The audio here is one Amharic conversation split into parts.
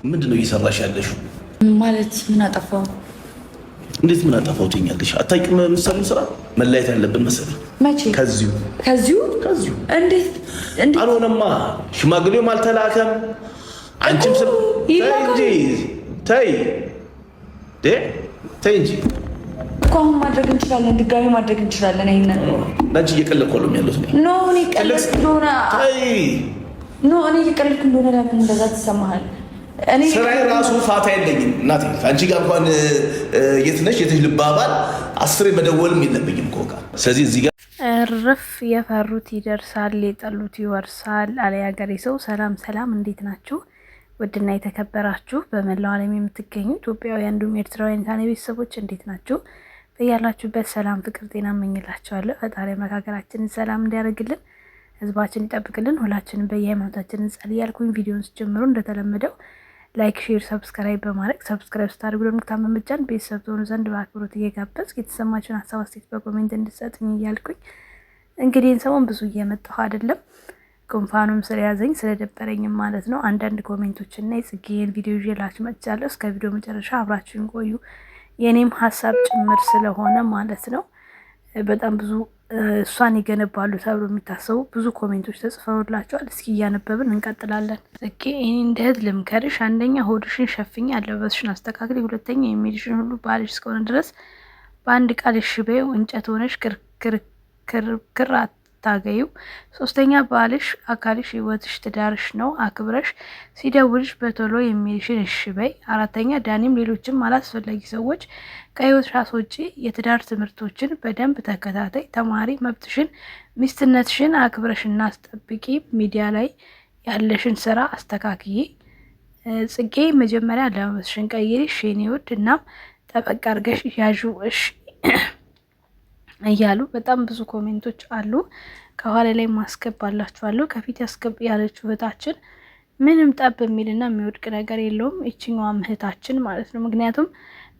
ምንድነው እየሰራሽ ያለሽው? ማለት ምን አጠፋው? እንዴት ምን አጠፋው ትይኛለሽ? አታውቂም? የምትሰሪው ስራ መለያየት ያለብን መሰለኝ። መቼ? ከዚሁ እንዴት አልሆነማ። ሽማግሌውም አልተላከም። አንቺም ስለ ተይ እንጂ እኮ አሁን ማድረግ እንችላለን፣ ድጋሚ ማድረግ እንችላለን። ይሄንን ለአንቺ እየቀለድኩ ነው ያለሁት እኔ እየቀለድኩ እንደሆነ ለምን እንደዛ ትሰማሃል? ስራዬ ራሱ ፋታ የለኝም እናቴ። ከአንቺ ጋር እንኳን የት ነሽ ልባባል 10 መደወልም የለብኝም እኮ ጋር። ስለዚህ እዚህ ጋር እርፍ የፈሩት ይደርሳል፣ የጠሉት ይወርሳል አለ ያገሬ ሰው። ሰላም ሰላም፣ እንዴት ናችሁ? ውድና የተከበራችሁ በመላው ዓለም የምትገኙ ኢትዮጵያውያን እንዲሁም ኤርትራውያን ታኔ ቤተሰቦች እንዴት ናችሁ? በያላችሁበት ሰላም፣ ፍቅር፣ ጤና እመኝላችኋለሁ። ፈጣሪ መካከላችንን ሰላም እንዲያደርግልን፣ ህዝባችን ይጠብቅልን። ሁላችንም በየሃይማኖታችን እንጸልይ እያልኩኝ ቪዲዮውን ስጀምሩ እንደተለመደው ላይክ፣ ሼር፣ ሰብስክራይብ በማድረግ ሰብስክራይብ ስታደርጉ ደግሞ ታመመጃን ቤተሰብ ትሆኑ ዘንድ በአክብሮት እየጋበዝኩ የተሰማችሁን ሀሳብ አስተያየት በኮሜንት እንድትሰጡኝ እያልኩኝ እንግዲህ ሰሞን ብዙ እየመጣሁ አይደለም፣ ጉንፋኑም ስለያዘኝ ስለደበረኝም ማለት ነው። አንዳንድ ኮሜንቶችና የጽጌን ቪዲዮ ይዤላችሁ መጥቻለሁ። እስከ ቪዲዮ መጨረሻ አብራችሁን ቆዩ። የኔም ሀሳብ ጭምር ስለሆነ ማለት ነው። በጣም ብዙ እሷን ይገነባሉ ተብሎ የሚታሰቡ ብዙ ኮሜንቶች ተጽፈውላቸዋል። እስኪ እያነበብን እንቀጥላለን። ጽጌ እኔ እንደ እህት ልምከርሽ፣ አንደኛ ሆድሽን ሸፍኝ፣ አለባበስሽን አስተካክሊ። ሁለተኛ የሚልሽን ሁሉ ባልሽ እስከሆነ ድረስ በአንድ ቃል እሺ በይው። እንጨት ሆነሽ ክርክር አታገዩ። ሶስተኛ ባልሽ አካልሽ፣ ህይወትሽ፣ ትዳርሽ ነው። አክብረሽ ሲደውልሽ በቶሎ የሚልሽን እሺ በይ። አራተኛ ዳኒም ሌሎችም አላስፈላጊ ሰዎች ከህይወትሽ አስወጪ። የትዳር ትምህርቶችን በደንብ ተከታታይ፣ ተማሪ። መብትሽን፣ ሚስትነትሽን አክብረሽና አስጠብቂ። ሚዲያ ላይ ያለሽን ስራ አስተካክዬ። ጽጌ መጀመሪያ አለባበስሽን ቀይሪ የኔ ውድ፣ እናም ጠበቅ አድርገሽ ያዡ እሺ እያሉ በጣም ብዙ ኮሜንቶች አሉ። ከኋላ ላይ ማስገባላችኋለሁ። ከፊት ያስገብ ያለችው እህታችን ምንም ጠብ የሚልና የሚወድቅ ነገር የለውም። ይችኛዋ እህታችን ማለት ነው። ምክንያቱም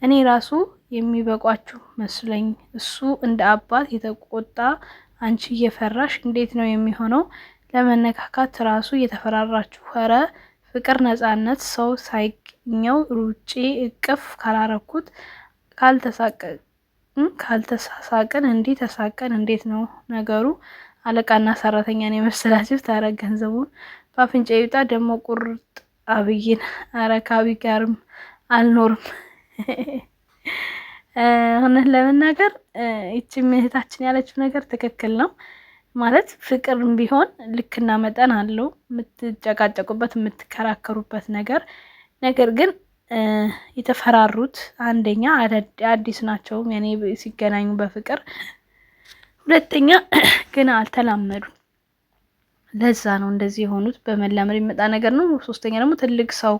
እኔ ራሱ የሚበቋችሁ መስለኝ እሱ እንደ አባት የተቆጣ፣ አንቺ እየፈራሽ እንዴት ነው የሚሆነው? ለመነካካት ራሱ እየተፈራራችሁ። ኧረ ፍቅር ነጻነት፣ ሰው ሳይገኘው ሩጬ እቅፍ ካላረኩት ካልተሳሳቅን እንዲህ ተሳቀን እንዴት ነው ነገሩ? አለቃና ሰራተኛን የመሰላችሁ ታረ ገንዘቡን በአፍንጫ ይውጣ። ደግሞ ቁርጥ አብይን አረካቢ ጋርም አልኖርም። እውነት ለመናገር ይቺ እህታችን ያለችው ነገር ትክክል ነው። ማለት ፍቅርም ቢሆን ልክና መጠን አለው። የምትጨቃጨቁበት የምትከራከሩበት ነገር ግን የተፈራሩት አንደኛ አዲስ ናቸው ያኔ ሲገናኙ በፍቅር፣ ሁለተኛ ግን አልተላመዱ። ለዛ ነው እንደዚህ የሆኑት። በመላመድ የሚመጣ ነገር ነው። ሶስተኛ ደግሞ ትልቅ ሰው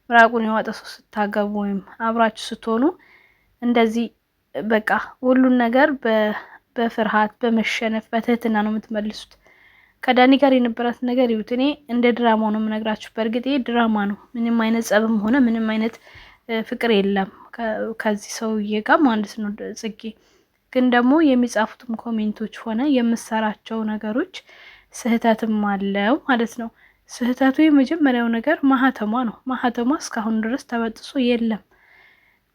ምራቁን የዋጠ ሰው ስታገቡ ወይም አብራችሁ ስትሆኑ እንደዚህ በቃ ሁሉን ነገር በፍርሃት በመሸነፍ በትህትና ነው የምትመልሱት። ከዳኒ ጋር የነበራት ነገር ይሁት እኔ እንደ ድራማው ነው የምነግራችሁ። በእርግጥ ይሄ ድራማ ነው። ምንም አይነት ጸብም ሆነ ምንም አይነት ፍቅር የለም ከዚህ ሰውዬ ጋር ማለት ነው። ጽጌ ግን ደግሞ የሚጻፉትም ኮሜንቶች ሆነ የምሰራቸው ነገሮች ስህተትም አለው ማለት ነው። ስህተቱ የመጀመሪያው ነገር ማህተሟ ነው። ማህተሟ እስካሁን ድረስ ተበጥሶ የለም።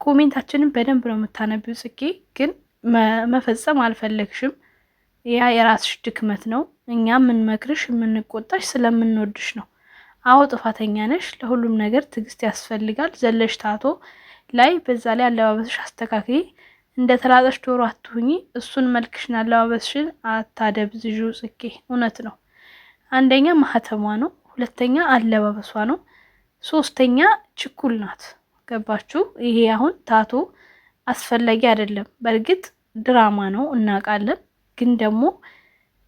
ኮሜንታችንን በደንብ ነው የምታነቢው ጽጌ፣ ግን መፈጸም አልፈለግሽም። ያ የራስሽ ድክመት ነው። እኛ የምንመክርሽ የምንቆጣሽ ስለምንወድሽ ነው። አዎ ጥፋተኛ ነሽ። ለሁሉም ነገር ትዕግስት ያስፈልጋል። ዘለሽ ታቶ ላይ በዛ ላይ አለባበስሽ አስተካክሊ። እንደ ተላጠሽ ዶሮ አትሁኚ። እሱን መልክሽን አለባበስሽን አታደብዝዡ ጽጌ። እውነት ነው። አንደኛ ማህተሟ ነው፣ ሁለተኛ አለባበሷ ነው፣ ሶስተኛ ችኩል ናት። ገባችሁ? ይሄ አሁን ታቶ አስፈላጊ አይደለም። በእርግጥ ድራማ ነው እናውቃለን፣ ግን ደግሞ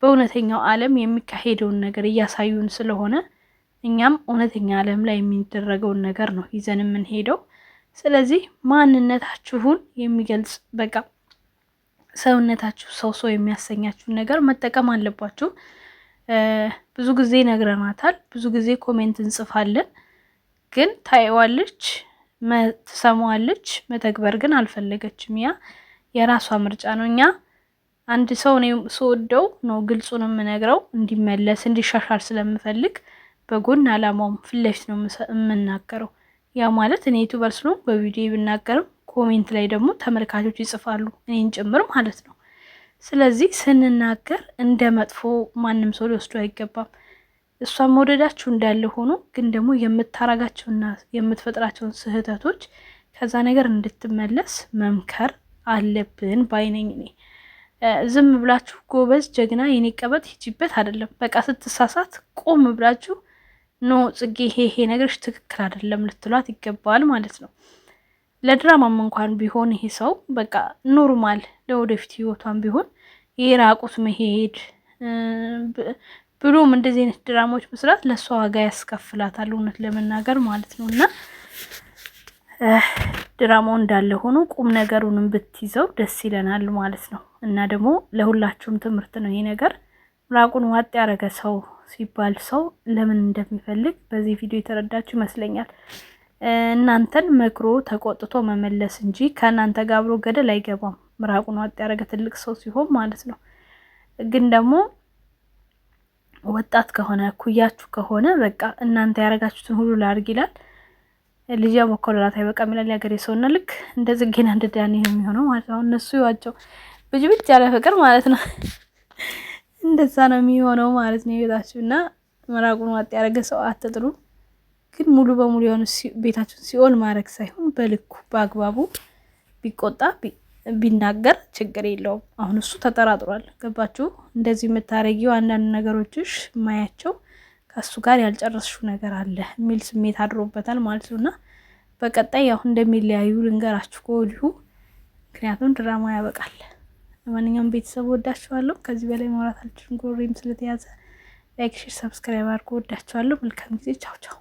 በእውነተኛው ዓለም የሚካሄደውን ነገር እያሳዩን ስለሆነ እኛም እውነተኛ ዓለም ላይ የሚደረገውን ነገር ነው ይዘን የምንሄደው። ስለዚህ ማንነታችሁን የሚገልጽ በቃ ሰውነታችሁ ሰው የሚያሰኛችሁን ነገር መጠቀም አለባችሁ። ብዙ ጊዜ ነግረናታል፣ ብዙ ጊዜ ኮሜንት እንጽፋለን፣ ግን ታየዋለች፣ ትሰማዋለች፣ መተግበር ግን አልፈለገችም። ያ የራሷ ምርጫ ነው። እኛ አንድ ሰው ነው ስወደው ነው ግልጹን የምነግረው፣ እንዲመለስ እንዲሻሻል ስለምፈልግ በጎን አላማውም ፊት ለፊት ነው የምናገረው። ያ ማለት እኔ ዩቲዩበር ስለሆንኩ በቪዲዮ ብናገርም ኮሜንት ላይ ደግሞ ተመልካቾች ይጽፋሉ እኔን ጭምር ማለት ነው። ስለዚህ ስንናገር እንደ መጥፎ ማንም ሰው ሊወስዱ አይገባም። እሷን መውደዳችሁ እንዳለ ሆኖ ግን ደግሞ የምታረጋቸውና የምትፈጥራቸውን ስህተቶች ከዛ ነገር እንድትመለስ መምከር አለብን ባይነኝ እኔ። ዝም ብላችሁ ጎበዝ ጀግና የኔ ቀበጥ ሂጂበት አይደለም። በቃ ስትሳሳት ቆም ብላችሁ ኖ ጽጌ ይሄ ነገርሽ ትክክል አይደለም ልትሏት ይገባል ማለት ነው። ለድራማም እንኳን ቢሆን ይሄ ሰው በቃ ኖርማል ለወደፊት ህይወቷን ቢሆን የራቁት መሄድ ብሎም እንደዚህ አይነት ድራማዎች መስራት ለሷ ዋጋ ያስከፍላታል እውነት ለመናገር ማለት ነው። እና ድራማው እንዳለ ሆኖ ቁም ነገሩንም ብትይዘው ደስ ይለናል ማለት ነው። እና ደግሞ ለሁላችሁም ትምህርት ነው ይሄ ነገር። ምራቁን ዋጥ ያደረገ ሰው ሲባል ሰው ለምን እንደሚፈልግ በዚህ ቪዲዮ የተረዳችሁ ይመስለኛል። እናንተን መክሮ ተቆጥቶ መመለስ እንጂ ከእናንተ ጋር አብሮ ገደል አይገባም። ምራቁን ዋጥ ያደረገ ትልቅ ሰው ሲሆን ማለት ነው። ግን ደግሞ ወጣት ከሆነ ኩያችሁ ከሆነ በቃ እናንተ ያረጋችሁትን ሁሉ ላድርግ ይላል። ልጅ መኮለላት አይበቃም ይላል ያገሬ ሰውና ልክ እንደ ጽጌና እንደ ዳኒ ነው የሚሆነው ማለት ነው። እነሱ ይዋቸው ብጅብጅ ያለ ፍቅር ማለት ነው። እንደዛ ነው የሚሆነው ማለት ነው ቤታችሁና። ምራቁን ዋጥ ያደረገ ሰው አትጥሩ። ግን ሙሉ በሙሉ የሆነ ቤታችሁን ሲኦል ማድረግ ሳይሆን በልኩ በአግባቡ ቢቆጣ ቢናገር ችግር የለውም። አሁን እሱ ተጠራጥሯል። ገባችሁ? እንደዚህ የምታረጊው አንዳንድ ነገሮችሽ ማያቸው ከሱ ጋር ያልጨረስሽው ነገር አለ የሚል ስሜት አድሮበታል ማለት ነውና በቀጣይ ያው እንደሚለያዩ ልንገራችሁ ከወዲሁ። ምክንያቱም ድራማ ያበቃል። ለማንኛውም ቤተሰብ ወዳችኋለሁ። ከዚህ በላይ ማውራት አልችልም፣ ጎሬም ስለተያዘ። ላይክ፣ ሼር፣ ሰብስክራይብ አድርጉ። ወዳችኋለሁ። መልካም ጊዜ። ቻው ቻው።